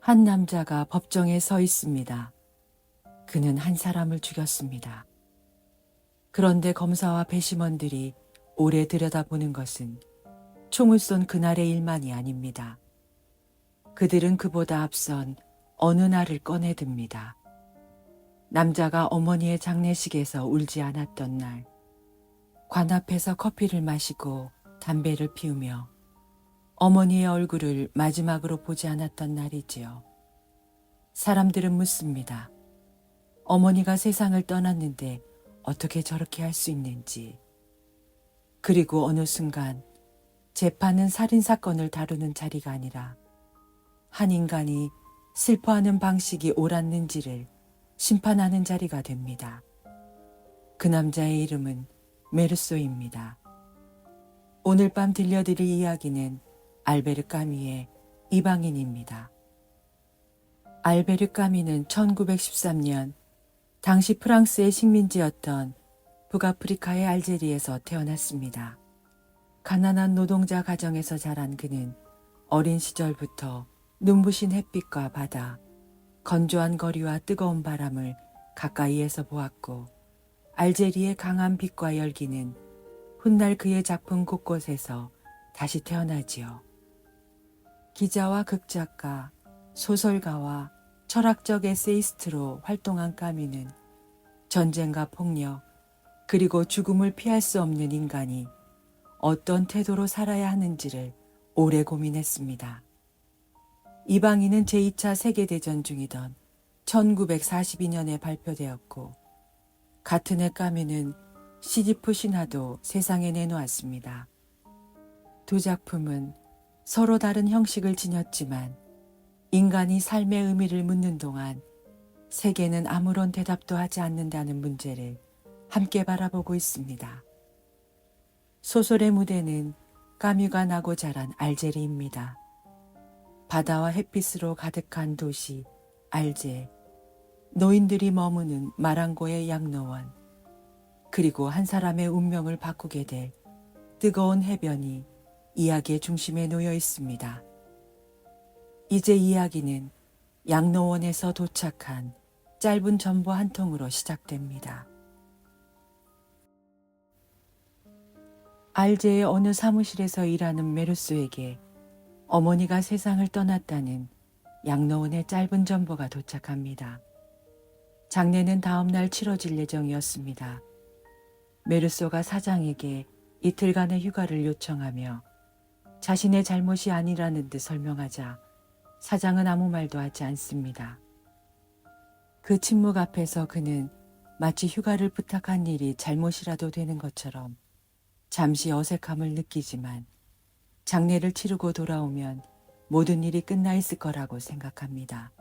한 남자가 법정에 서 있습니다. 그는 한 사람을 죽였습니다. 그런데 검사와 배심원들이 오래 들여다보는 것은 총을 쏜 그날의 일만이 아닙니다. 그들은 그보다 앞선 어느 날을 꺼내듭니다. 남자가 어머니의 장례식에서 울지 않았던 날, 관 앞에서 커피를 마시고 담배를 피우며 어머니의 얼굴을 마지막으로 보지 않았던 날이지요. 사람들은 묻습니다. 어머니가 세상을 떠났는데 어떻게 저렇게 할 수 있는지. 그리고 어느 순간 재판은 살인사건을 다루는 자리가 아니라 한 인간이 슬퍼하는 방식이 옳았는지를 심판하는 자리가 됩니다. 그 남자의 이름은 메르소입니다. 오늘 밤 들려드릴 이야기는 알베르 까뮈의 이방인입니다. 알베르 까뮈는 1913년 당시 프랑스의 식민지였던 북아프리카의 알제리에서 태어났습니다. 가난한 노동자 가정에서 자란 그는 어린 시절부터 눈부신 햇빛과 바다, 건조한 거리와 뜨거운 바람을 가까이에서 보았고 알제리의 강한 빛과 열기는 훗날 그의 작품 곳곳에서 다시 태어나지요. 기자와 극작가, 소설가와 철학적 에세이스트로 활동한 까뮈는 전쟁과 폭력, 그리고 죽음을 피할 수 없는 인간이 어떤 태도로 살아야 하는지를 오래 고민했습니다. 이방인은 제2차 세계대전 중이던 1942년에 발표되었고 같은 해 까뮈는 시지프 신화도 세상에 내놓았습니다. 두 작품은 서로 다른 형식을 지녔지만 인간이 삶의 의미를 묻는 동안 세계는 아무런 대답도 하지 않는다는 문제를 함께 바라보고 있습니다. 소설의 무대는 까뮈가 나고 자란 알제리입니다. 바다와 햇빛으로 가득한 도시 알제, 노인들이 머무는 마랑고의 양로원, 그리고 한 사람의 운명을 바꾸게 될 뜨거운 해변이 이야기의 중심에 놓여 있습니다. 이제 이야기는 양로원에서 도착한 짧은 전보 한 통으로 시작됩니다. 알제의 어느 사무실에서 일하는 메르소에게 어머니가 세상을 떠났다는 양로원의 짧은 전보가 도착합니다. 장례는 다음 날 치러질 예정이었습니다. 메르소가 사장에게 이틀간의 휴가를 요청하며 자신의 잘못이 아니라는 듯 설명하자 사장은 아무 말도 하지 않습니다. 그 침묵 앞에서 그는 마치 휴가를 부탁한 일이 잘못이라도 되는 것처럼 잠시 어색함을 느끼지만 장례를 치르고 돌아오면 모든 일이 끝나 있을 거라고 생각합니다.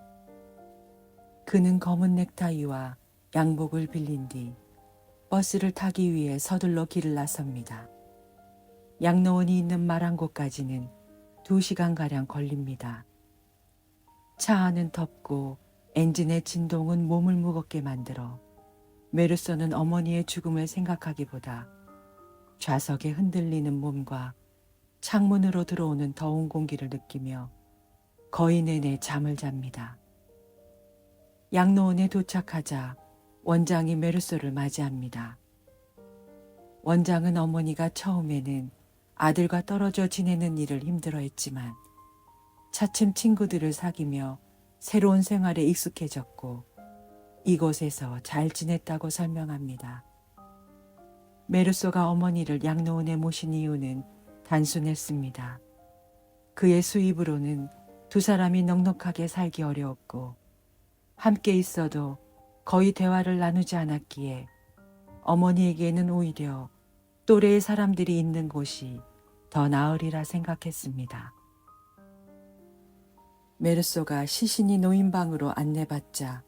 그는 검은 넥타이와 양복을 빌린 뒤 버스를 타기 위해 서둘러 길을 나섭니다. 양로원이 있는 마랑고까지는 2시간가량 걸립니다. 차 안은 덥고 엔진의 진동은 몸을 무겁게 만들어 메르소는 어머니의 죽음을 생각하기보다 좌석에 흔들리는 몸과 창문으로 들어오는 더운 공기를 느끼며 거의 내내 잠을 잡니다. 양로원에 도착하자 원장이 메르소를 맞이합니다. 원장은 어머니가 처음에는 아들과 떨어져 지내는 일을 힘들어했지만 차츰 친구들을 사귀며 새로운 생활에 익숙해졌고 이곳에서 잘 지냈다고 설명합니다. 메르소가 어머니를 양로원에 모신 이유는 단순했습니다. 그의 수입으로는 두 사람이 넉넉하게 살기 어려웠고 함께 있어도 거의 대화를 나누지 않았기에 어머니에게는 오히려 또래의 사람들이 있는 곳이 더 나으리라 생각했습니다. 메르소가 시신이 놓인 방으로 안내받자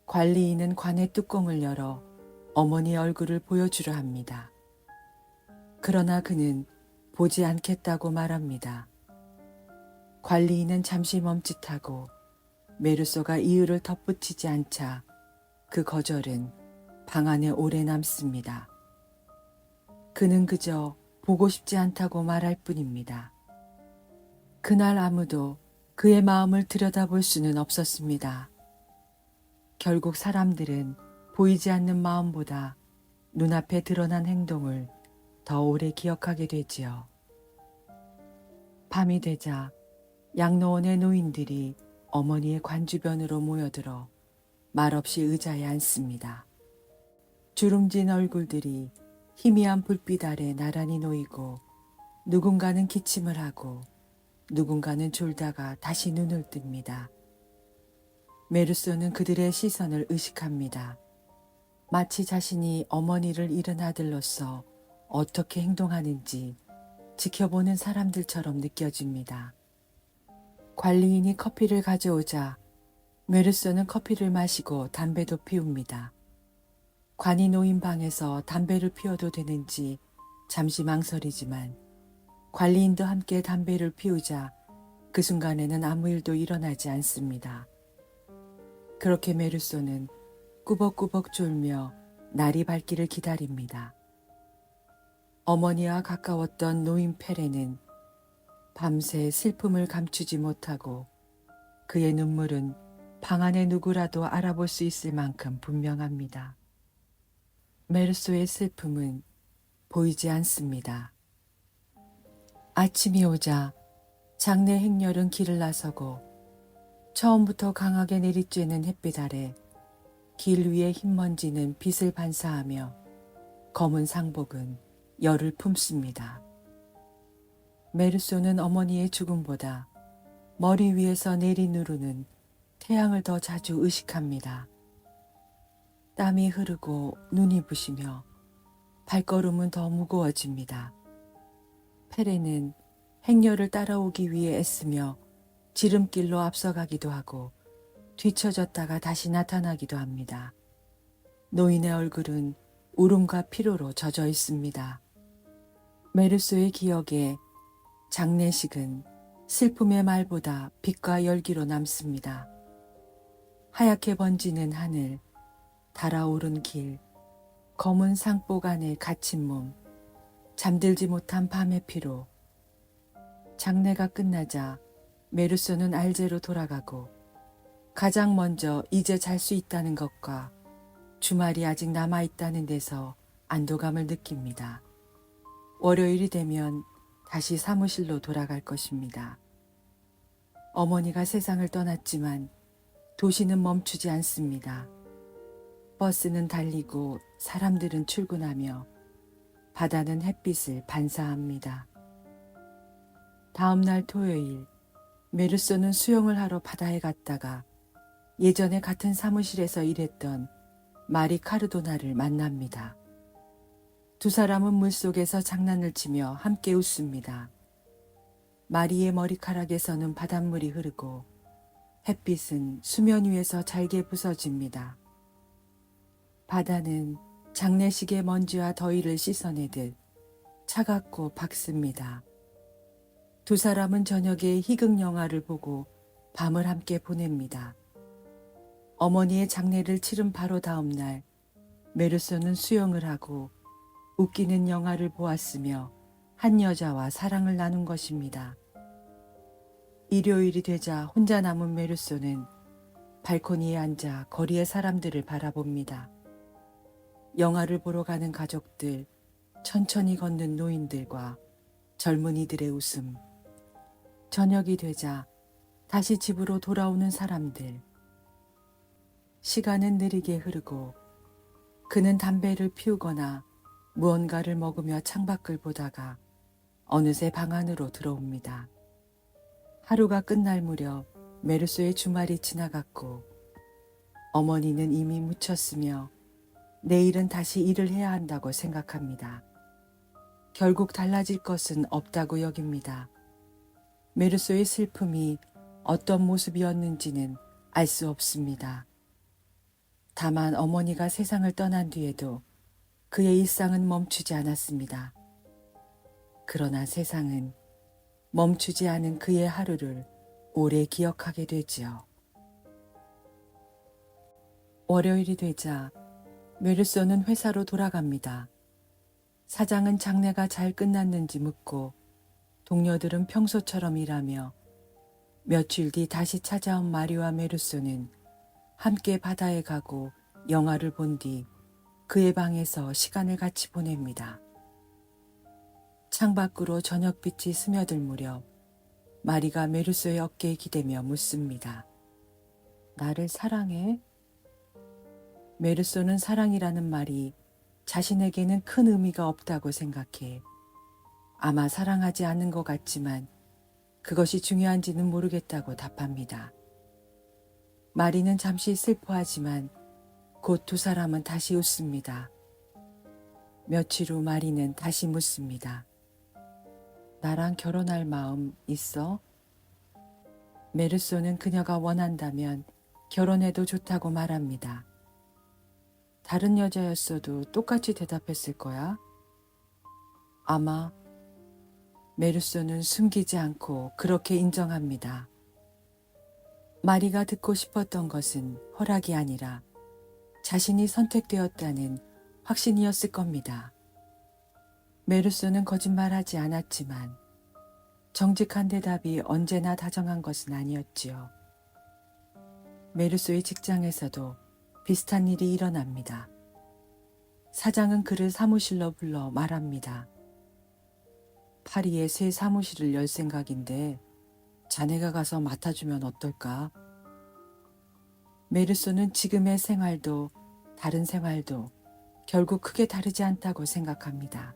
관리인은 관의 뚜껑을 열어 어머니 얼굴을 보여주려 합니다. 그러나 그는 보지 않겠다고 말합니다. 관리인은 잠시 멈칫하고 메르소가 이유를 덧붙이지 않자 그 거절은 방 안에 오래 남습니다. 그는 그저 보고 싶지 않다고 말할 뿐입니다. 그날 아무도 그의 마음을 들여다볼 수는 없었습니다. 결국 사람들은 보이지 않는 마음보다 눈앞에 드러난 행동을 더 오래 기억하게 되지요. 밤이 되자 양로원의 노인들이 어머니의 관 주변으로 모여들어 말없이 의자에 앉습니다. 주름진 얼굴들이 희미한 불빛 아래 나란히 놓이고 누군가는 기침을 하고 누군가는 졸다가 다시 눈을 뜹니다. 메르소는 그들의 시선을 의식합니다. 마치 자신이 어머니를 잃은 아들로서 어떻게 행동하는지 지켜보는 사람들처럼 느껴집니다. 관리인이 커피를 가져오자 메르소는 커피를 마시고 담배도 피웁니다. 관이 놓인 방에서 담배를 피워도 되는지 잠시 망설이지만 관리인도 함께 담배를 피우자 그 순간에는 아무 일도 일어나지 않습니다. 그렇게 메르소는 꾸벅꾸벅 졸며 날이 밝기를 기다립니다. 어머니와 가까웠던 노인 페레는 밤새 슬픔을 감추지 못하고 그의 눈물은 방 안의 누구라도 알아볼 수 있을 만큼 분명합니다. 메르소의 슬픔은 보이지 않습니다. 아침이 오자 장내 행렬은 길을 나서고 처음부터 강하게 내리쬐는 햇빛 아래 길 위의 흰먼지는 빛을 반사하며 검은 상복은 열을 품습니다. 메르소는 어머니의 죽음보다 머리 위에서 내리누르는 태양을 더 자주 의식합니다. 땀이 흐르고 눈이 부시며 발걸음은 더 무거워집니다. 페레는 행렬을 따라오기 위해 애쓰며 지름길로 앞서가기도 하고 뒤처졌다가 다시 나타나기도 합니다. 노인의 얼굴은 울음과 피로로 젖어 있습니다. 메르소의 기억에 장례식은 슬픔의 말보다 빛과 열기로 남습니다. 하얗게 번지는 하늘, 달아오른 길, 검은 상복 안에 갇힌 몸, 잠들지 못한 밤의 피로. 장례가 끝나자 메르소는 알제로 돌아가고 가장 먼저 이제 잘 수 있다는 것과 주말이 아직 남아있다는 데서 안도감을 느낍니다. 월요일이 되면 다시 사무실로 돌아갈 것입니다. 어머니가 세상을 떠났지만 도시는 멈추지 않습니다. 버스는 달리고 사람들은 출근하며 바다는 햇빛을 반사합니다. 다음 날 토요일, 메르소는 수영을 하러 바다에 갔다가 예전에 같은 사무실에서 일했던 마리 카르도나를 만납니다. 두 사람은 물속에서 장난을 치며 함께 웃습니다. 마리의 머리카락에서는 바닷물이 흐르고 햇빛은 수면 위에서 잘게 부서집니다. 바다는 장례식의 먼지와 더위를 씻어내듯 차갑고 밝습니다. 두 사람은 저녁에 희극 영화를 보고 밤을 함께 보냅니다. 어머니의 장례를 치른 바로 다음 날 메르소는 수영을 하고 웃기는 영화를 보았으며 한 여자와 사랑을 나눈 것입니다. 일요일이 되자 혼자 남은 메르소는 발코니에 앉아 거리의 사람들을 바라봅니다. 영화를 보러 가는 가족들, 천천히 걷는 노인들과 젊은이들의 웃음. 저녁이 되자 다시 집으로 돌아오는 사람들. 시간은 느리게 흐르고 그는 담배를 피우거나 무언가를 먹으며 창밖을 보다가 어느새 방 안으로 들어옵니다. 하루가 끝날 무렵 메르소의 주말이 지나갔고 어머니는 이미 묻혔으며 내일은 다시 일을 해야 한다고 생각합니다. 결국 달라질 것은 없다고 여깁니다. 메르소의 슬픔이 어떤 모습이었는지는 알 수 없습니다. 다만 어머니가 세상을 떠난 뒤에도 그의 일상은 멈추지 않았습니다. 그러나 세상은 멈추지 않은 그의 하루를 오래 기억하게 되지요. 월요일이 되자 메르소는 회사로 돌아갑니다. 사장은 장례가 잘 끝났는지 묻고 동료들은 평소처럼 일하며 며칠 뒤 다시 찾아온 마리와 메르소는 함께 바다에 가고 영화를 본 뒤 그의 방에서 시간을 같이 보냅니다. 창밖으로 저녁빛이 스며들 무렵 마리가 메르소의 어깨에 기대며 묻습니다. 나를 사랑해? 메르소는 사랑이라는 말이 자신에게는 큰 의미가 없다고 생각해 아마 사랑하지 않는 것 같지만 그것이 중요한지는 모르겠다고 답합니다. 마리는 잠시 슬퍼하지만 곧 두 사람은 다시 웃습니다. 며칠 후 마리는 다시 묻습니다. 나랑 결혼할 마음 있어? 메르소는 그녀가 원한다면 결혼해도 좋다고 말합니다. 다른 여자였어도 똑같이 대답했을 거야? 아마. 메르소는 숨기지 않고 그렇게 인정합니다. 마리가 듣고 싶었던 것은 허락이 아니라 자신이 선택되었다는 확신이었을 겁니다. 메르소는 거짓말하지 않았지만 정직한 대답이 언제나 다정한 것은 아니었지요. 메르소의 직장에서도 비슷한 일이 일어납니다. 사장은 그를 사무실로 불러 말합니다. 파리에 새 사무실을 열 생각인데 자네가 가서 맡아주면 어떨까? 메르소는 지금의 생활도 다른 생활도 결국 크게 다르지 않다고 생각합니다.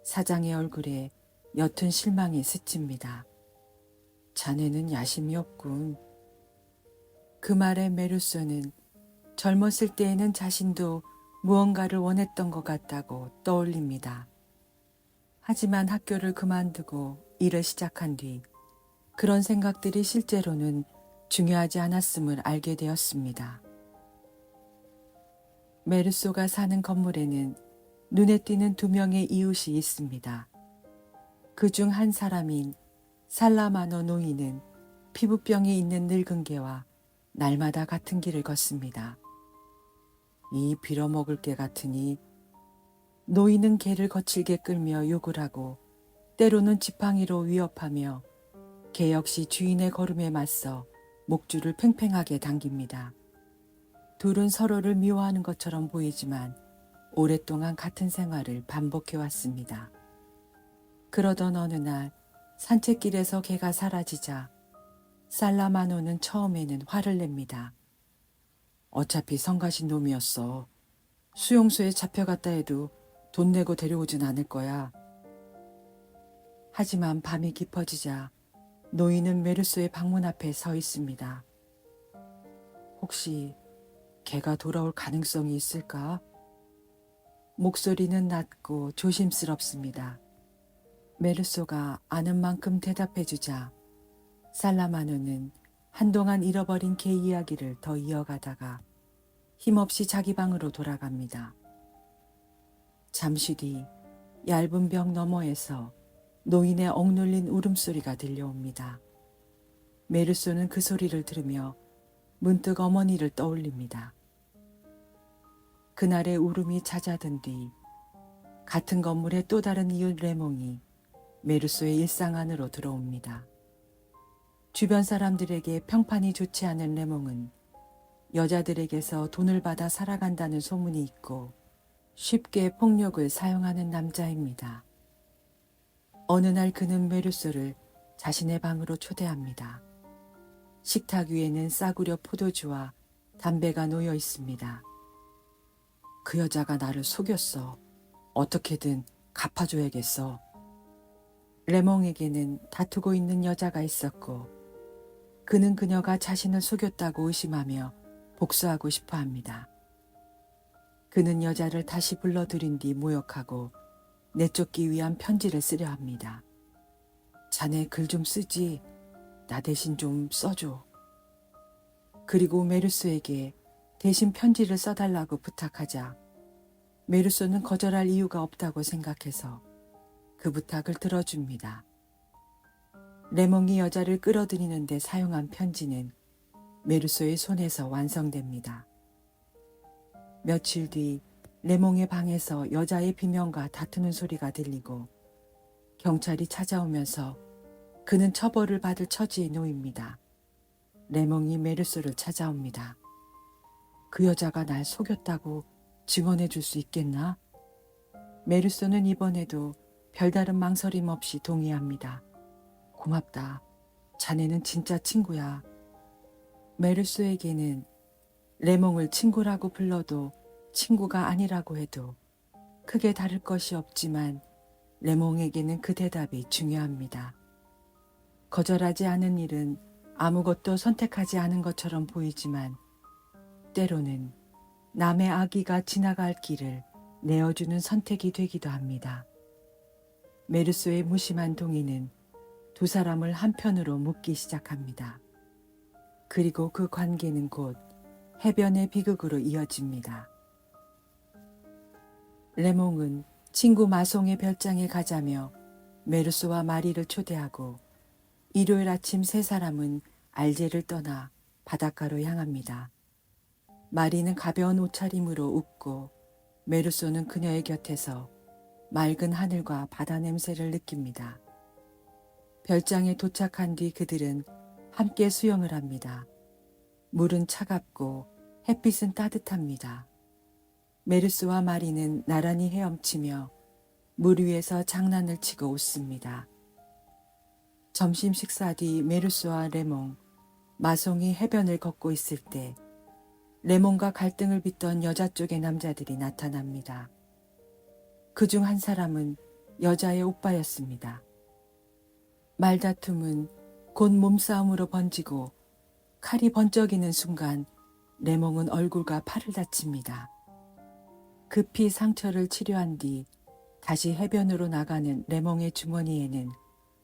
사장의 얼굴에 옅은 실망이 스칩니다. 자네는 야심이 없군. 그 말에 메르소는 젊었을 때에는 자신도 무언가를 원했던 것 같다고 떠올립니다. 하지만 학교를 그만두고 일을 시작한 뒤 그런 생각들이 실제로는 중요하지 않았음을 알게 되었습니다. 메르소가 사는 건물에는 눈에 띄는 두 명의 이웃이 있습니다. 그중 한 사람인 살라마노 노인은 피부병이 있는 늙은 개와 날마다 같은 길을 걷습니다. 이 빌어먹을 개 같으니. 노인은 개를 거칠게 끌며 욕을 하고 때로는 지팡이로 위협하며 개 역시 주인의 걸음에 맞서 목줄을 팽팽하게 당깁니다. 둘은 서로를 미워하는 것처럼 보이지만 오랫동안 같은 생활을 반복해왔습니다. 그러던 어느 날 산책길에서 개가 사라지자 살라마노는 처음에는 화를 냅니다. 어차피 성가신 놈이었어. 수용소에 잡혀갔다 해도 돈 내고 데려오진 않을 거야. 하지만 밤이 깊어지자 노인은 메르소의 방문 앞에 서 있습니다. 혹시 개가 돌아올 가능성이 있을까? 목소리는 낮고 조심스럽습니다. 메르소가 아는 만큼 대답해주자 살라마노는 한동안 잃어버린 개 이야기를 더 이어가다가 힘없이 자기 방으로 돌아갑니다. 잠시 뒤 얇은 벽 너머에서 노인의 억눌린 울음소리가 들려옵니다. 메르소는 그 소리를 들으며 문득 어머니를 떠올립니다. 그날의 울음이 잦아든 뒤 같은 건물의 또 다른 이웃 레몽이 메르소의 일상 안으로 들어옵니다. 주변 사람들에게 평판이 좋지 않은 레몽은 여자들에게서 돈을 받아 살아간다는 소문이 있고 쉽게 폭력을 사용하는 남자입니다. 어느 날 그는 메르소를 자신의 방으로 초대합니다. 식탁 위에는 싸구려 포도주와 담배가 놓여 있습니다. 그 여자가 나를 속였어. 어떻게든 갚아줘야겠어. 레몽에게는 다투고 있는 여자가 있었고 그는 그녀가 자신을 속였다고 의심하며 복수하고 싶어 합니다. 그는 여자를 다시 불러들인 뒤 모욕하고 내쫓기 위한 편지를 쓰려 합니다. 자네 글 좀 쓰지. 나 대신 좀 써줘. 그리고 메르소에게 대신 편지를 써달라고 부탁하자 메르소는 거절할 이유가 없다고 생각해서 그 부탁을 들어줍니다. 레몽이 여자를 끌어들이는 데 사용한 편지는 메르소의 손에서 완성됩니다. 며칠 뒤 레몽의 방에서 여자의 비명과 다투는 소리가 들리고 경찰이 찾아오면서 그는 처벌을 받을 처지에 놓입니다. 레몽이 메르소를 찾아옵니다. 그 여자가 날 속였다고 증언해 줄 수 있겠나? 메르소는 이번에도 별다른 망설임 없이 동의합니다. 고맙다. 자네는 진짜 친구야. 메르소에게는 레몽을 친구라고 불러도 친구가 아니라고 해도 크게 다를 것이 없지만 레몽에게는 그 대답이 중요합니다. 거절하지 않은 일은 아무것도 선택하지 않은 것처럼 보이지만 때로는 남의 악의가 지나갈 길을 내어주는 선택이 되기도 합니다. 메르소의 무심한 동의는 두 사람을 한편으로 묶기 시작합니다. 그리고 그 관계는 곧 해변의 비극으로 이어집니다. 레몽은 친구 마송의 별장에 가자며 메르소와 마리를 초대하고 일요일 아침 세 사람은 알제를 떠나 바닷가로 향합니다. 마리는 가벼운 옷차림으로 웃고 메르소는 그녀의 곁에서 맑은 하늘과 바다 냄새를 느낍니다. 별장에 도착한 뒤 그들은 함께 수영을 합니다. 물은 차갑고 햇빛은 따뜻합니다. 메르소와 마리는 나란히 헤엄치며 물 위에서 장난을 치고 웃습니다. 점심 식사 뒤 메르소와 레몽, 마송이 해변을 걷고 있을 때 레몽과 갈등을 빚던 여자 쪽의 남자들이 나타납니다. 그중 한 사람은 여자의 오빠였습니다. 말다툼은 곧 몸싸움으로 번지고 칼이 번쩍이는 순간 레몽은 얼굴과 팔을 다칩니다. 급히 상처를 치료한 뒤 다시 해변으로 나가는 레몽의 주머니에는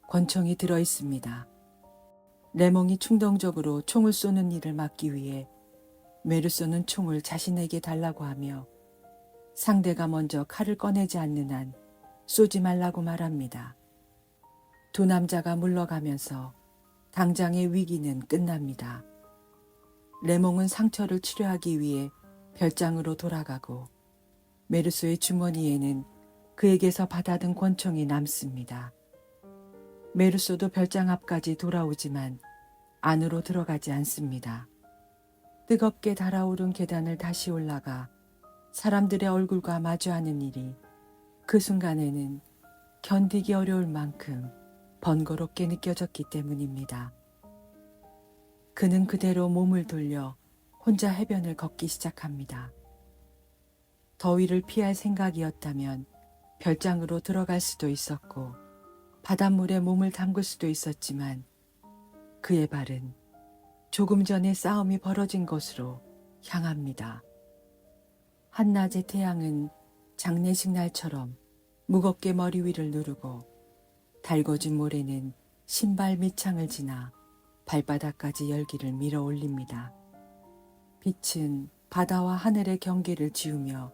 권총이 들어 있습니다. 레몽이 충동적으로 총을 쏘는 일을 막기 위해 메르소는 총을 자신에게 달라고 하며 상대가 먼저 칼을 꺼내지 않는 한 쏘지 말라고 말합니다. 두 남자가 물러가면서 당장의 위기는 끝납니다. 레몽은 상처를 치료하기 위해 별장으로 돌아가고 메르소의 주머니에는 그에게서 받아든 권총이 남습니다. 메르소도 별장 앞까지 돌아오지만 안으로 들어가지 않습니다. 뜨겁게 달아오른 계단을 다시 올라가 사람들의 얼굴과 마주하는 일이 그 순간에는 견디기 어려울 만큼 번거롭게 느껴졌기 때문입니다. 그는 그대로 몸을 돌려 혼자 해변을 걷기 시작합니다. 더위를 피할 생각이었다면 별장으로 들어갈 수도 있었고 바닷물에 몸을 담글 수도 있었지만 그의 발은 조금 전에 싸움이 벌어진 곳으로 향합니다. 한낮의 태양은 장례식 날처럼 무겁게 머리 위를 누르고 달궈진 모래는 신발 밑창을 지나 발바닥까지 열기를 밀어 올립니다. 빛은 바다와 하늘의 경계를 지우며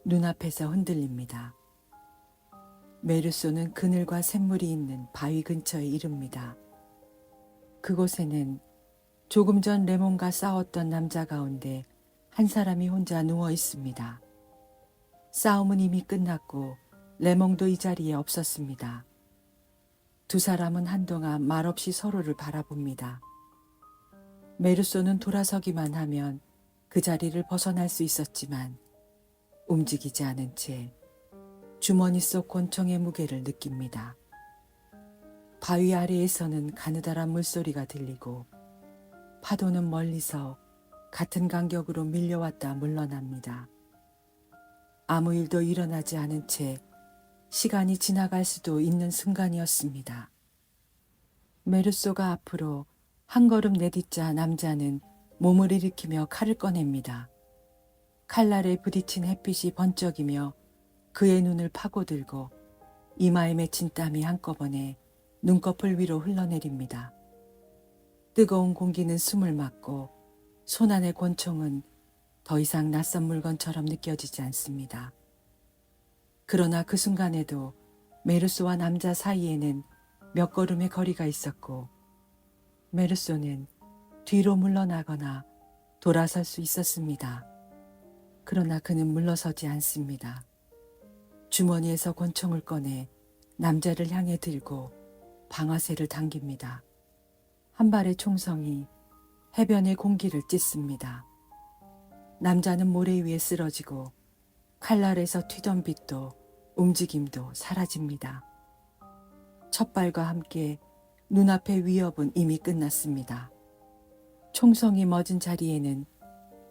눈앞에서 흔들립니다. 메르소는 그늘과 샘물이 있는 바위 근처에 이릅니다. 그곳에는 조금 전 레몬과 싸웠던 남자 가운데 한 사람이 혼자 누워 있습니다. 싸움은 이미 끝났고 레몽도 이 자리에 없었습니다. 두 사람은 한동안 말없이 서로를 바라봅니다. 메르소는 돌아서기만 하면 그 자리를 벗어날 수 있었지만 움직이지 않은 채 주머니 속 권총의 무게를 느낍니다. 바위 아래에서는 가느다란 물소리가 들리고 파도는 멀리서 같은 간격으로 밀려왔다 물러납니다. 아무 일도 일어나지 않은 채 시간이 지나갈 수도 있는 순간이었습니다. 메르소가 앞으로 한 걸음 내딛자 남자는 몸을 일으키며 칼을 꺼냅니다. 칼날에 부딪힌 햇빛이 번쩍이며 그의 눈을 파고들고 이마에 맺힌 땀이 한꺼번에 눈꺼풀 위로 흘러내립니다. 뜨거운 공기는 숨을 막고 손안의 권총은 더 이상 낯선 물건처럼 느껴지지 않습니다. 그러나 그 순간에도 메르소와 남자 사이에는 몇 걸음의 거리가 있었고 메르소는 뒤로 물러나거나 돌아설 수 있었습니다. 그러나 그는 물러서지 않습니다. 주머니에서 권총을 꺼내 남자를 향해 들고 방아쇠를 당깁니다. 한 발의 총성이 해변의 공기를 찢습니다. 남자는 모래 위에 쓰러지고 칼날에서 튀던 빛도 움직임도 사라집니다. 첫발과 함께 눈앞의 위협은 이미 끝났습니다. 총성이 멎은 자리에는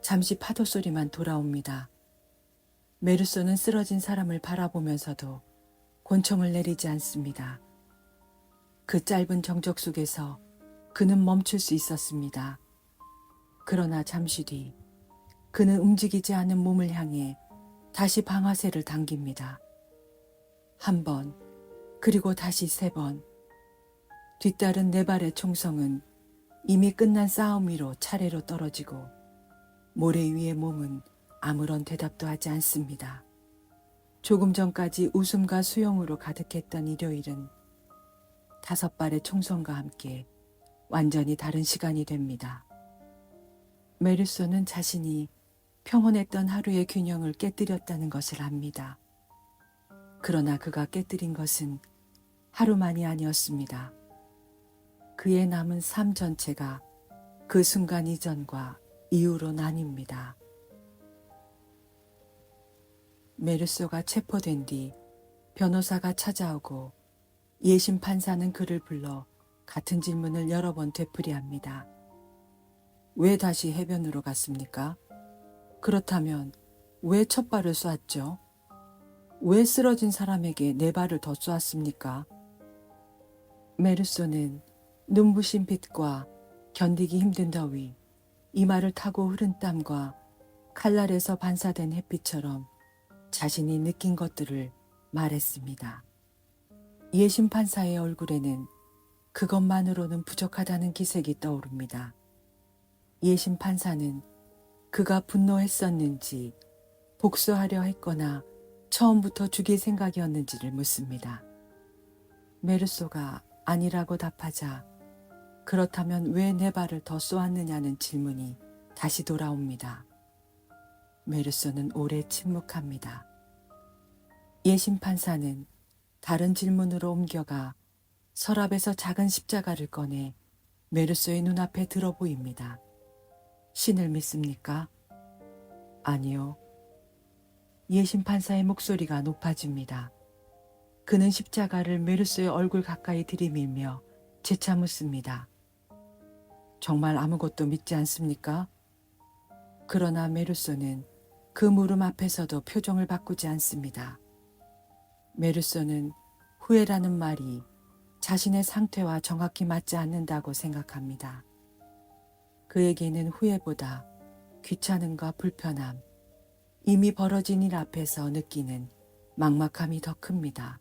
잠시 파도 소리만 돌아옵니다. 메르소는 쓰러진 사람을 바라보면서도 권총을 내리지 않습니다. 그 짧은 정적 속에서 그는 멈출 수 있었습니다. 그러나 잠시 뒤 그는 움직이지 않은 몸을 향해 다시 방아쇠를 당깁니다. 한 번, 그리고 다시 3번. 뒤따른 4발의 총성은 이미 끝난 싸움 위로 차례로 떨어지고 모래 위의 몸은 아무런 대답도 하지 않습니다. 조금 전까지 웃음과 수용으로 가득했던 일요일은 5발의 총성과 함께 완전히 다른 시간이 됩니다. 메르소는 자신이 평온했던 하루의 균형을 깨뜨렸다는 것을 압니다. 그러나 그가 깨뜨린 것은 하루만이 아니었습니다. 그의 남은 삶 전체가 그 순간 이전과 이후로 나뉩니다. 메르소가 체포된 뒤 변호사가 찾아오고 예심 판사는 그를 불러 같은 질문을 여러 번 되풀이합니다. 왜 다시 해변으로 갔습니까? 그렇다면 왜 첫 발을 쏘았죠? 왜 쓰러진 사람에게 4발을 더 쏘았습니까? 메르소는 눈부신 빛과 견디기 힘든 더위, 이마를 타고 흐른 땀과 칼날에서 반사된 햇빛처럼 자신이 느낀 것들을 말했습니다. 예심 판사의 얼굴에는 그것만으로는 부족하다는 기색이 떠오릅니다. 예심 판사는 그가 분노했었는지 복수하려 했거나 처음부터 죽일 생각이었는지를 묻습니다. 메르소가 아니라고 답하자 그렇다면 왜 4발을 더 쏘았느냐는 질문이 다시 돌아옵니다. 메르소는 오래 침묵합니다. 예심 판사는 다른 질문으로 옮겨가 서랍에서 작은 십자가를 꺼내 메르소의 눈앞에 들어 보입니다. 신을 믿습니까? 아니요. 예심 판사의 목소리가 높아집니다. 그는 십자가를 메르소의 얼굴 가까이 들이밀며 재차 묻습니다. 정말 아무것도 믿지 않습니까? 그러나 메르소는 그 물음 앞에서도 표정을 바꾸지 않습니다. 메르소는 후회라는 말이 자신의 상태와 정확히 맞지 않는다고 생각합니다. 그에게는 후회보다 귀찮음과 불편함, 이미 벌어진 일 앞에서 느끼는 막막함이 더 큽니다.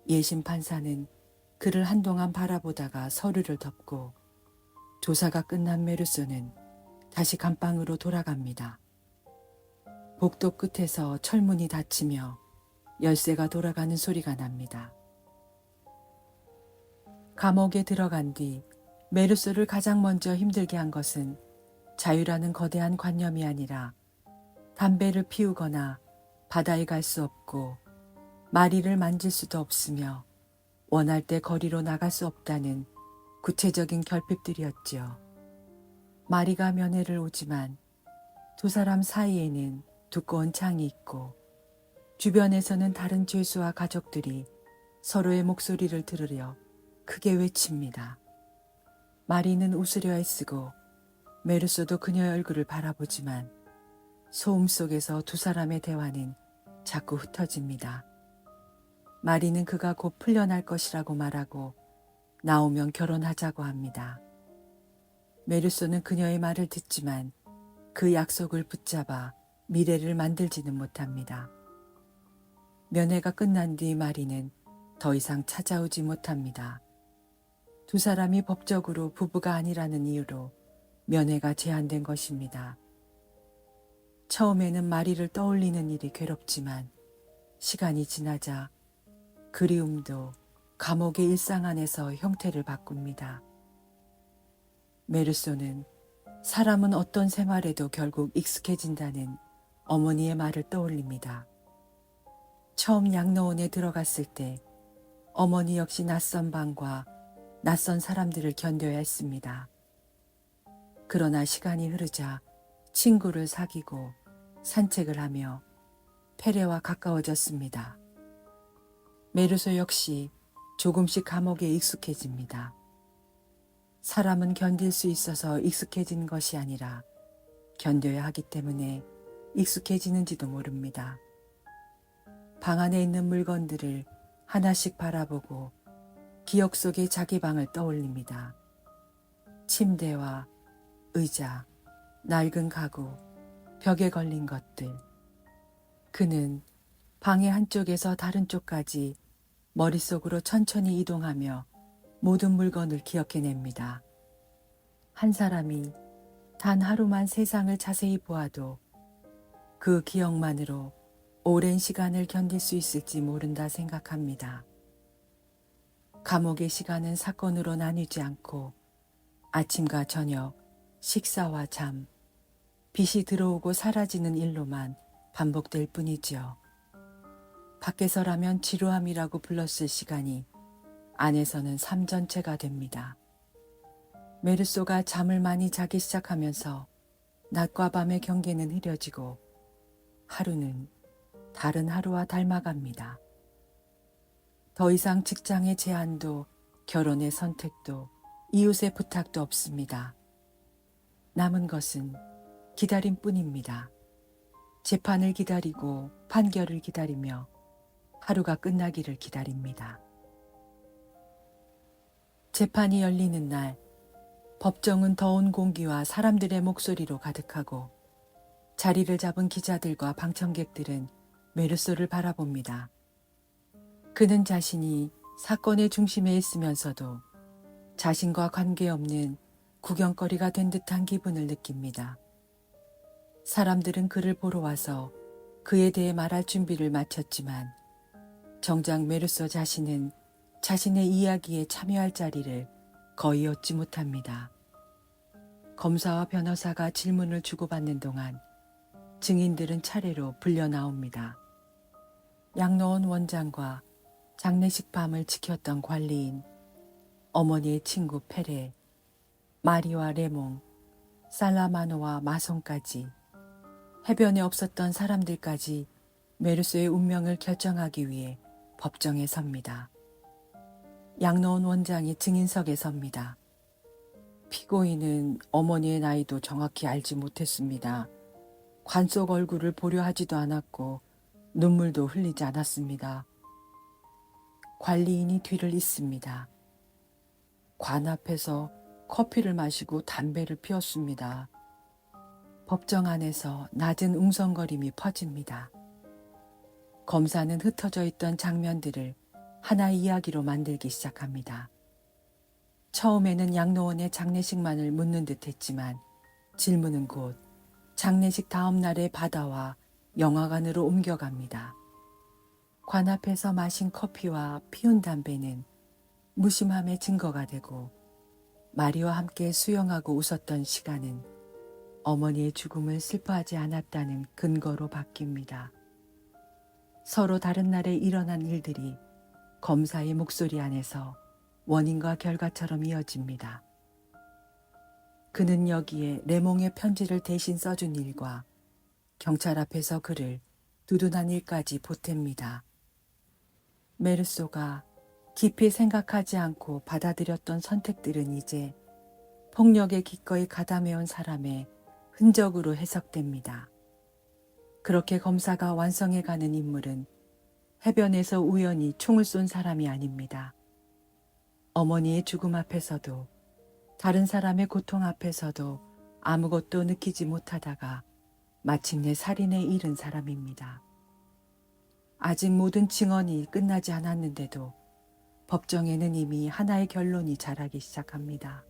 예심 판사는 그를 한동안 바라보다가 서류를 덮고 조사가 끝난 메르소는 다시 감방으로 돌아갑니다. 복도 끝에서 철문이 닫히며 열쇠가 돌아가는 소리가 납니다. 감옥에 들어간 뒤 메르소를 가장 먼저 힘들게 한 것은 자유라는 거대한 관념이 아니라 담배를 피우거나 바다에 갈 수 없고 마리를 만질 수도 없으며 원할 때 거리로 나갈 수 없다는 구체적인 결핍들이었지요. 마리가 면회를 오지만 2 사람 사이에는 두꺼운 창이 있고 주변에서는 다른 죄수와 가족들이 서로의 목소리를 들으려 크게 외칩니다. 마리는 웃으려 애쓰고 메르소도 그녀의 얼굴을 바라보지만 소음 속에서 2 사람의 대화는 자꾸 흩어집니다. 마리는 그가 곧 풀려날 것이라고 말하고 나오면 결혼하자고 합니다. 메르소는 그녀의 말을 듣지만 그 약속을 붙잡아 미래를 만들지는 못합니다. 면회가 끝난 뒤 마리는 더 이상 찾아오지 못합니다. 2 사람이 법적으로 부부가 아니라는 이유로 면회가 제한된 것입니다. 처음에는 마리를 떠올리는 일이 괴롭지만 시간이 지나자 그리움도 감옥의 일상 안에서 형태를 바꿉니다. 메르소는 사람은 어떤 생활에도 결국 익숙해진다는 어머니의 말을 떠올립니다. 처음 양로원에 들어갔을 때 어머니 역시 낯선 방과 낯선 사람들을 견뎌야 했습니다. 그러나 시간이 흐르자 친구를 사귀고 산책을 하며 페레와 가까워졌습니다. 메르소 역시 조금씩 감옥에 익숙해집니다. 사람은 견딜 수 있어서 익숙해진 것이 아니라 견뎌야 하기 때문에 익숙해지는지도 모릅니다. 방 안에 있는 물건들을 하나씩 바라보고 기억 속의 자기 방을 떠올립니다. 침대와 의자, 낡은 가구, 벽에 걸린 것들. 그는 방의 한쪽에서 다른 쪽까지 머릿속으로 천천히 이동하며 모든 물건을 기억해냅니다. 한 사람이 단 하루만 세상을 자세히 보아도 그 기억만으로 오랜 시간을 견딜 수 있을지 모른다 생각합니다. 감옥의 시간은 사건으로 나뉘지 않고 아침과 저녁, 식사와 잠, 빛이 들어오고 사라지는 일로만 반복될 뿐이지요. 밖에서라면 지루함이라고 불렀을 시간이 안에서는 삶 전체가 됩니다. 메르소가 잠을 많이 자기 시작하면서 낮과 밤의 경계는 흐려지고 하루는 다른 하루와 닮아갑니다. 더 이상 직장의 제한도 결혼의 선택도 이웃의 부탁도 없습니다. 남은 것은 기다림뿐입니다. 재판을 기다리고 판결을 기다리며 하루가 끝나기를 기다립니다. 재판이 열리는 날, 법정은 더운 공기와 사람들의 목소리로 가득하고 자리를 잡은 기자들과 방청객들은 메르소를 바라봅니다. 그는 자신이 사건의 중심에 있으면서도 자신과 관계없는 구경거리가 된 듯한 기분을 느낍니다. 사람들은 그를 보러 와서 그에 대해 말할 준비를 마쳤지만 정작 메르소 자신은 자신의 이야기에 참여할 자리를 거의 얻지 못합니다. 검사와 변호사가 질문을 주고받는 동안 증인들은 차례로 불려 나옵니다. 양로원 원장과 장례식 밤을 지켰던 관리인, 어머니의 친구 페레, 마리와 레몽, 살라마노와 마송까지 해변에 없었던 사람들까지 메르소의 운명을 결정하기 위해 법정에 섭니다. 양로원 원장이 증인석에 섭니다. 피고인은 어머니의 나이도 정확히 알지 못했습니다. 관 속 얼굴을 보려 하지도 않았고 눈물도 흘리지 않았습니다. 관리인이 뒤를 잇습니다. 관 앞에서 커피를 마시고 담배를 피웠습니다. 법정 안에서 낮은 웅성거림이 퍼집니다. 검사는 흩어져 있던 장면들을 하나의 이야기로 만들기 시작합니다. 처음에는 양로원의 장례식만을 묻는 듯 했지만 질문은 곧 장례식 다음 날의 바다와 영화관으로 옮겨갑니다. 관 앞에서 마신 커피와 피운 담배는 무심함의 증거가 되고 마리와 함께 수영하고 웃었던 시간은 어머니의 죽음을 슬퍼하지 않았다는 근거로 바뀝니다. 서로 다른 날에 일어난 일들이 검사의 목소리 안에서 원인과 결과처럼 이어집니다. 그는 여기에 레몽의 편지를 대신 써준 일과 경찰 앞에서 그를 두둔한 일까지 보탭니다. 메르소가 깊이 생각하지 않고 받아들였던 선택들은 이제 폭력에 기꺼이 가담해온 사람의 흔적으로 해석됩니다. 그렇게 검사가 완성해가는 인물은 해변에서 우연히 총을 쏜 사람이 아닙니다. 어머니의 죽음 앞에서도 다른 사람의 고통 앞에서도 아무것도 느끼지 못하다가 마침내 살인에 이른 사람입니다. 아직 모든 증언이 끝나지 않았는데도 법정에는 이미 하나의 결론이 자라기 시작합니다.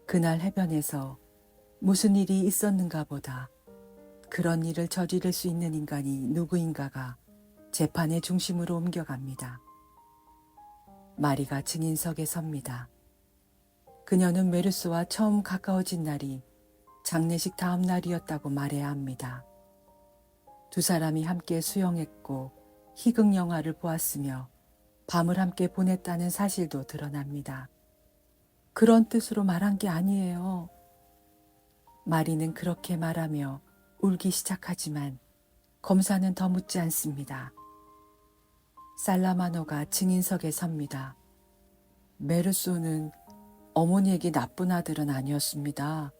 그날 해변에서 무슨 일이 있었는가 보다 그런 일을 저지를 수 있는 인간이 누구인가가 재판의 중심으로 옮겨갑니다. 마리가 증인석에 섭니다. 그녀는 메르소와 처음 가까워진 날이 장례식 다음 날이었다고 말해야 합니다. 두 사람이 함께 수영했고 희극 영화를 보았으며 밤을 함께 보냈다는 사실도 드러납니다. 그런 뜻으로 말한 게 아니에요. 마리는 그렇게 말하며 울기 시작하지만 검사는 더 묻지 않습니다. 살라마노가 증인석에 섭니다. 메르소는 어머니에게 나쁜 아들은 아니었습니다.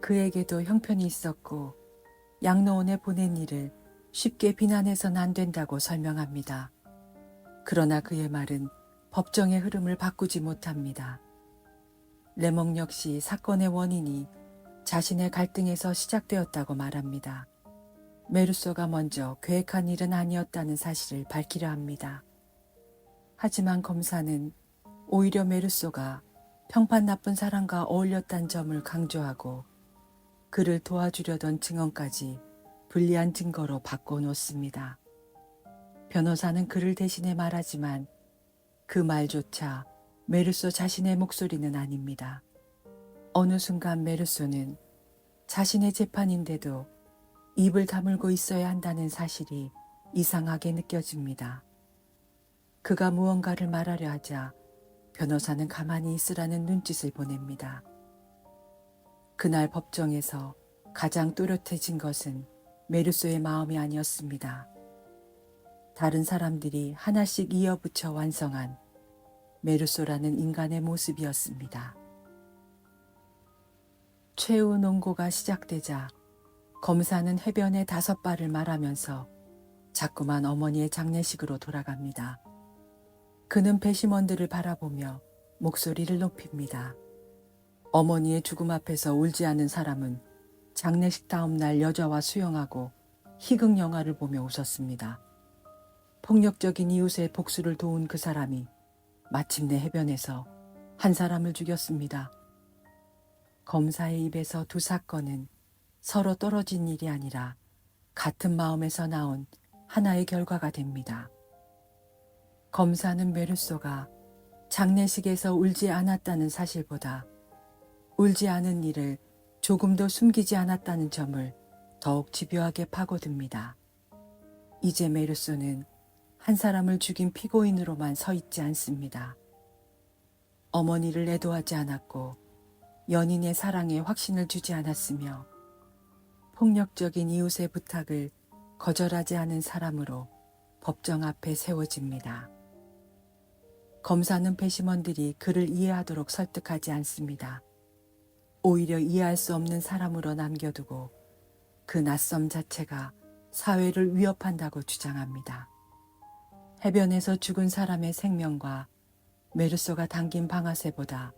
그에게도 형편이 있었고 양로원에 보낸 일을 쉽게 비난해서는 안 된다고 설명합니다. 그러나 그의 말은 법정의 흐름을 바꾸지 못합니다. 레몽 역시 사건의 원인이 자신의 갈등에서 시작되었다고 말합니다. 메르소가 먼저 계획한 일은 아니었다는 사실을 밝히려 합니다. 하지만 검사는 오히려 메르소가 평판 나쁜 사람과 어울렸다는 점을 강조하고 그를 도와주려던 증언까지 불리한 증거로 바꿔놓습니다. 변호사는 그를 대신해 말하지만 그 말조차 메르소 자신의 목소리는 아닙니다. 어느 순간 메르소는 자신의 재판인데도 입을 다물고 있어야 한다는 사실이 이상하게 느껴집니다. 그가 무언가를 말하려 하자 변호사는 가만히 있으라는 눈짓을 보냅니다. 그날 법정에서 가장 또렷해진 것은 메르소의 마음이 아니었습니다. 다른 사람들이 하나씩 이어붙여 완성한 메르소라는 인간의 모습이었습니다. 최후 논고가 시작되자 검사는 해변에 5발을 말하면서 자꾸만 어머니의 장례식으로 돌아갑니다. 그는 배심원들을 바라보며 목소리를 높입니다. 어머니의 죽음 앞에서 울지 않은 사람은 장례식 다음 날 여자와 수영하고 희극 영화를 보며 웃었습니다. 폭력적인 이웃의 복수를 도운 그 사람이 마침내 해변에서 한 사람을 죽였습니다. 검사의 입에서 두 사건은 서로 떨어진 일이 아니라 같은 마음에서 나온 하나의 결과가 됩니다. 검사는 메르소가 장례식에서 울지 않았다는 사실보다 울지 않은 일을 조금도 숨기지 않았다는 점을 더욱 집요하게 파고듭니다. 이제 메르소는 한 사람을 죽인 피고인으로만 서 있지 않습니다. 어머니를 애도하지 않았고 연인의 사랑에 확신을 주지 않았으며 폭력적인 이웃의 부탁을 거절하지 않은 사람으로 법정 앞에 세워집니다. 검사는 배심원들이 그를 이해하도록 설득하지 않습니다. 오히려 이해할 수 없는 사람으로 남겨두고 그 낯섦 자체가 사회를 위협한다고 주장합니다. 해변에서 죽은 사람의 생명과 메르소가 당긴 방아쇠보다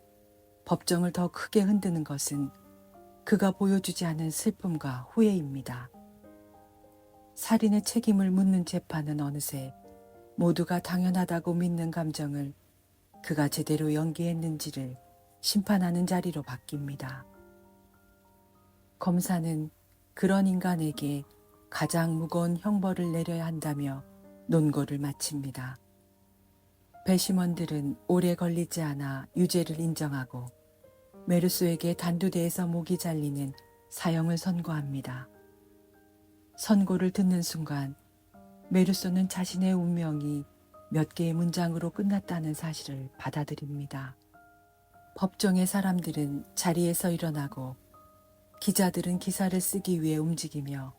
법정을 더 크게 흔드는 것은 그가 보여주지 않은 슬픔과 후회입니다. 살인의 책임을 묻는 재판은 어느새 모두가 당연하다고 믿는 감정을 그가 제대로 연기했는지를 심판하는 자리로 바뀝니다. 검사는 그런 인간에게 가장 무거운 형벌을 내려야 한다며 논고를 마칩니다. 배심원들은 오래 걸리지 않아 유죄를 인정하고 메르소에게 단두대에서 목이 잘리는 사형을 선고합니다. 선고를 듣는 순간 메르소는 자신의 운명이 몇 개의 문장으로 끝났다는 사실을 받아들입니다. 법정의 사람들은 자리에서 일어나고 기자들은 기사를 쓰기 위해 움직이며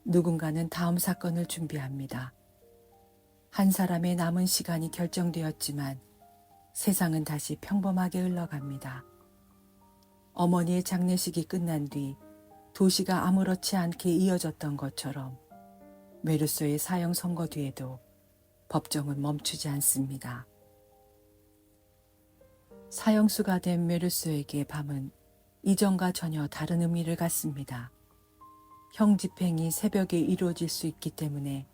누군가는 다음 사건을 준비합니다. 한 사람의 남은 시간이 결정되었지만 세상은 다시 평범하게 흘러갑니다. 어머니의 장례식이 끝난 뒤 도시가 아무렇지 않게 이어졌던 것처럼 메르소의 사형 선고 뒤에도 법정은 멈추지 않습니다. 사형수가 된 메르소에게 밤은 이전과 전혀 다른 의미를 갖습니다. 형 집행이 새벽에 이루어질 수 있기 때문에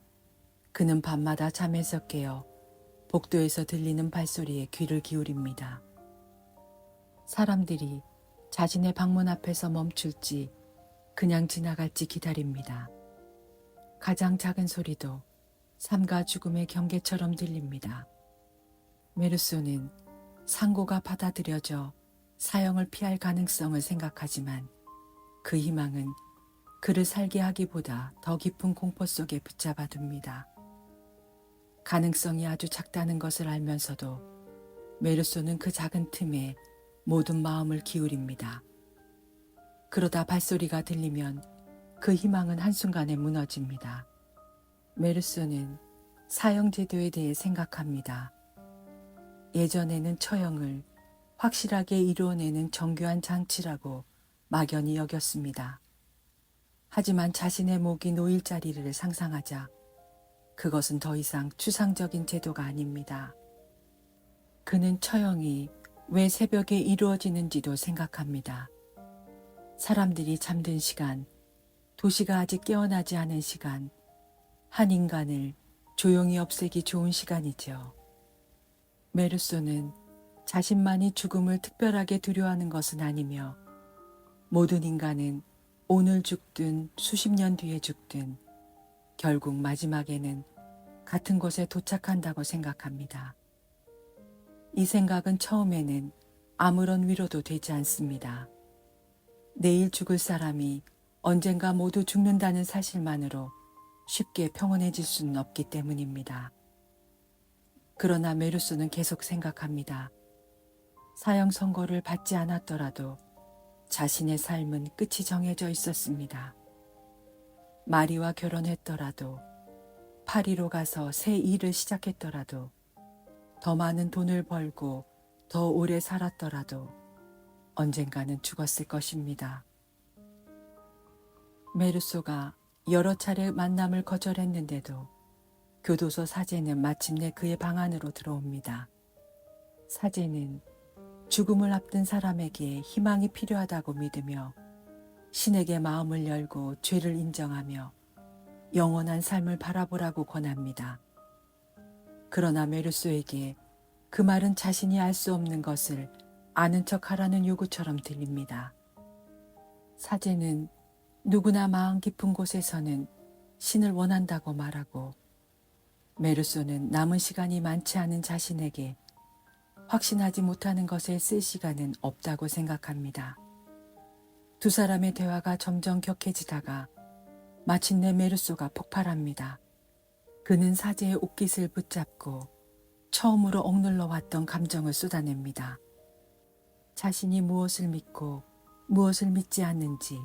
그는 밤마다 잠에서 깨어 복도에서 들리는 발소리에 귀를 기울입니다. 사람들이 자신의 방문 앞에서 멈출지 그냥 지나갈지 기다립니다. 가장 작은 소리도 삶과 죽음의 경계처럼 들립니다. 메르소는 상고가 받아들여져 사형을 피할 가능성을 생각하지만 그 희망은 그를 살게 하기보다 더 깊은 공포 속에 붙잡아 둡니다. 가능성이 아주 작다는 것을 알면서도 메르소는 그 작은 틈에 모든 마음을 기울입니다. 그러다 발소리가 들리면 그 희망은 한순간에 무너집니다. 메르소는 사형제도에 대해 생각합니다. 예전에는 처형을 확실하게 이루어내는 정교한 장치라고 막연히 여겼습니다. 하지만 자신의 목이 놓일 자리를 상상하자 그것은 더 이상 추상적인 제도가 아닙니다. 그는 처형이 왜 새벽에 이루어지는지도 생각합니다. 사람들이 잠든 시간, 도시가 아직 깨어나지 않은 시간, 한 인간을 조용히 없애기 좋은 시간이죠. 메르소는 자신만이 죽음을 특별하게 두려워하는 것은 아니며 모든 인간은 오늘 죽든 수십 년 뒤에 죽든 결국 마지막에는 같은 곳에 도착한다고 생각합니다. 이 생각은 처음에는 아무런 위로도 되지 않습니다. 내일 죽을 사람이 언젠가 모두 죽는다는 사실만으로 쉽게 평온해질 수는 없기 때문입니다. 그러나 메르소는 계속 생각합니다. 사형 선고를 받지 않았더라도 자신의 삶은 끝이 정해져 있었습니다. 마리와 결혼했더라도, 파리로 가서 새 일을 시작했더라도, 더 많은 돈을 벌고 더 오래 살았더라도 언젠가는 죽었을 것입니다. 메르소가 여러 차례 만남을 거절했는데도 교도소 사제는 마침내 그의 방 안으로 들어옵니다. 사제는 죽음을 앞둔 사람에게 희망이 필요하다고 믿으며 신에게 마음을 열고 죄를 인정하며 영원한 삶을 바라보라고 권합니다. 그러나 메르소에게 그 말은 자신이 알 수 없는 것을 아는 척하라는 요구처럼 들립니다. 사제는 누구나 마음 깊은 곳에서는 신을 원한다고 말하고 메르소는 남은 시간이 많지 않은 자신에게 확신하지 못하는 것에 쓸 시간은 없다고 생각합니다. 두 사람의 대화가 점점 격해지다가 마침내 메르소가 폭발합니다. 그는 사제의 옷깃을 붙잡고 처음으로 억눌러 왔던 감정을 쏟아냅니다. 자신이 무엇을 믿고 무엇을 믿지 않는지,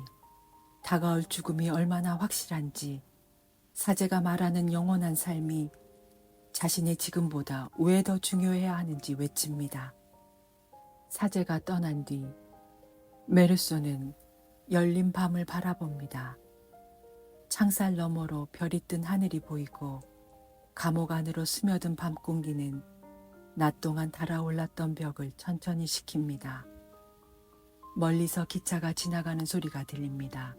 다가올 죽음이 얼마나 확실한지, 사제가 말하는 영원한 삶이 자신의 지금보다 왜 더 중요해야 하는지 외칩니다. 사제가 떠난 뒤 메르소는 열린 밤을 바라봅니다. 창살 너머로 별이 뜬 하늘이 보이고 감옥 안으로 스며든 밤 공기는 낮 동안 달아올랐던 벽을 천천히 식힙니다. 멀리서 기차가 지나가는 소리가 들립니다.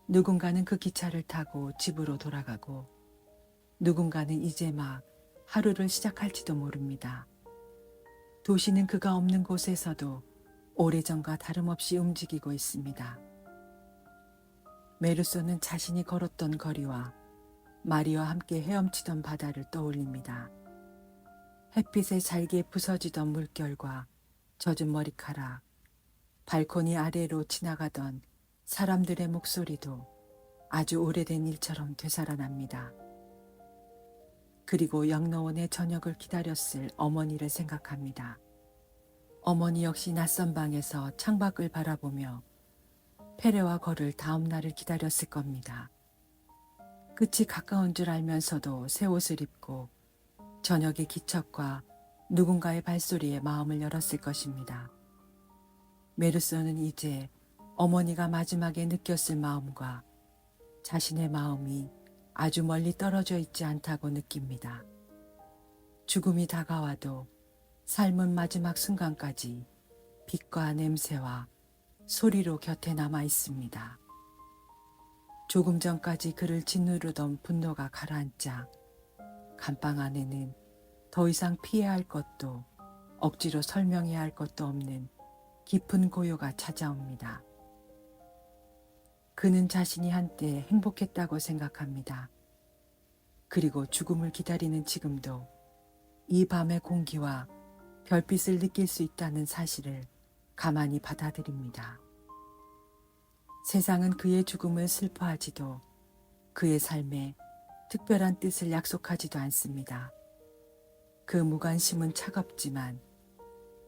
누군가는 그 기차를 타고 집으로 돌아가고 누군가는 이제 막 하루를 시작할지도 모릅니다. 도시는 그가 없는 곳에서도 오래전과 다름없이 움직이고 있습니다. 메르소는 자신이 걸었던 거리와 마리와 함께 헤엄치던 바다를 떠올립니다. 햇빛에 잘게 부서지던 물결과 젖은 머리카락, 발코니 아래로 지나가던 사람들의 목소리도 아주 오래된 일처럼 되살아납니다. 그리고 양로원의 저녁을 기다렸을 어머니를 생각합니다. 어머니 역시 낯선 방에서 창밖을 바라보며 페레와 걸을 다음 날을 기다렸을 겁니다. 끝이 가까운 줄 알면서도 새 옷을 입고 저녁의 기척과 누군가의 발소리에 마음을 열었을 것입니다. 메르소는 이제 어머니가 마지막에 느꼈을 마음과 자신의 마음이 아주 멀리 떨어져 있지 않다고 느낍니다. 죽음이 다가와도 삶은 마지막 순간까지 빛과 냄새와 소리로 곁에 남아 있습니다. 조금 전까지 그를 짓누르던 분노가 가라앉자 감방 안에는 더 이상 피해야 할 것도 억지로 설명해야 할 것도 없는 깊은 고요가 찾아옵니다. 그는 자신이 한때 행복했다고 생각합니다. 그리고 죽음을 기다리는 지금도 이 밤의 공기와 별빛을 느낄 수 있다는 사실을 가만히 받아들입니다. 세상은 그의 죽음을 슬퍼하지도 그의 삶에 특별한 뜻을 약속하지도 않습니다. 그 무관심은 차갑지만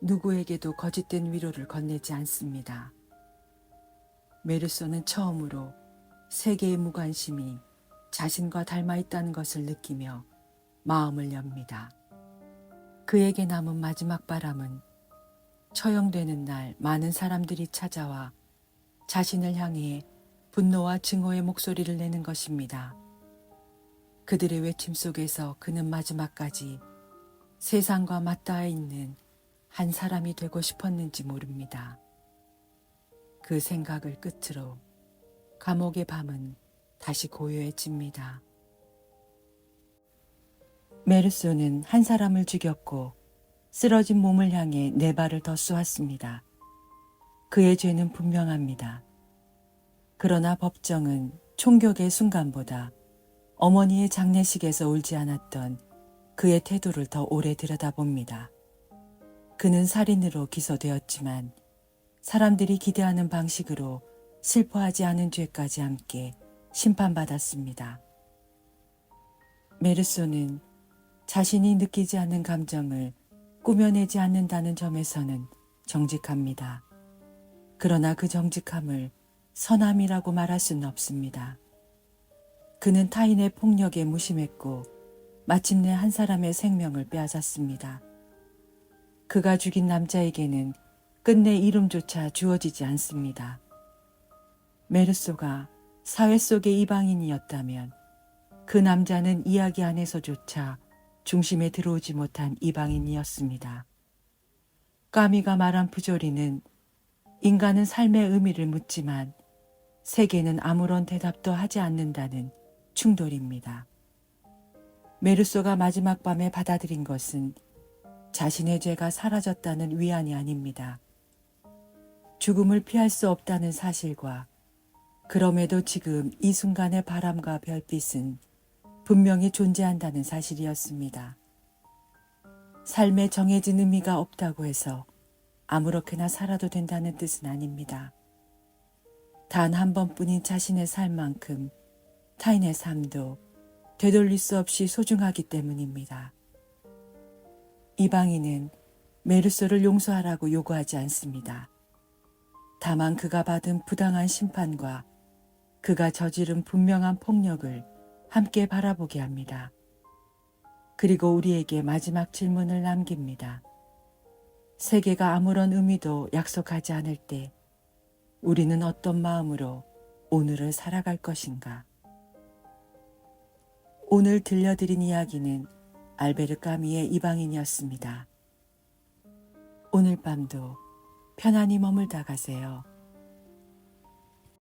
누구에게도 거짓된 위로를 건네지 않습니다. 메르소는 처음으로 세계의 무관심이 자신과 닮아 있다는 것을 느끼며 마음을 엽니다. 그에게 남은 마지막 바람은 처형되는 날 많은 사람들이 찾아와 자신을 향해 분노와 증오의 목소리를 내는 것입니다. 그들의 외침 속에서 그는 마지막까지 세상과 맞닿아 있는 한 사람이 되고 싶었는지 모릅니다. 그 생각을 끝으로 감옥의 밤은 다시 고요해집니다. 메르소는 한 사람을 죽였고 쓰러진 몸을 향해 4발을 더 쏘았습니다. 그의 죄는 분명합니다. 그러나 법정은 총격의 순간보다 어머니의 장례식에서 울지 않았던 그의 태도를 더 오래 들여다봅니다. 그는 살인으로 기소되었지만 사람들이 기대하는 방식으로 슬퍼하지 않은 죄까지 함께 심판받았습니다. 메르소는 자신이 느끼지 않는 감정을 꾸며내지 않는다는 점에서는 정직합니다. 그러나 그 정직함을 선함이라고 말할 수는 없습니다. 그는 타인의 폭력에 무심했고 마침내 한 사람의 생명을 빼앗았습니다. 그가 죽인 남자에게는 끝내 이름조차 주어지지 않습니다. 메르소가 사회 속의 이방인이었다면 그 남자는 이야기 안에서조차 중심에 들어오지 못한 이방인이었습니다. 까미가 말한 부조리는 인간은 삶의 의미를 묻지만 세계는 아무런 대답도 하지 않는다는 충돌입니다. 메르소가 마지막 밤에 받아들인 것은 자신의 죄가 사라졌다는 위안이 아닙니다. 죽음을 피할 수 없다는 사실과 그럼에도 지금 이 순간의 바람과 별빛은 분명히 존재한다는 사실이었습니다. 삶에 정해진 의미가 없다고 해서 아무렇게나 살아도 된다는 뜻은 아닙니다. 단 한 번뿐인 자신의 삶만큼 타인의 삶도 되돌릴 수 없이 소중하기 때문입니다. 이방인은 메르소를 용서하라고 요구하지 않습니다. 다만 그가 받은 부당한 심판과 그가 저지른 분명한 폭력을 함께 바라보게 합니다. 그리고 우리에게 마지막 질문을 남깁니다. 세계가 아무런 의미도 약속하지 않을 때 우리는 어떤 마음으로 오늘을 살아갈 것인가? 오늘 들려드린 이야기는 알베르 까미의 이방인이었습니다. 오늘 밤도 편안히 머물다 가세요.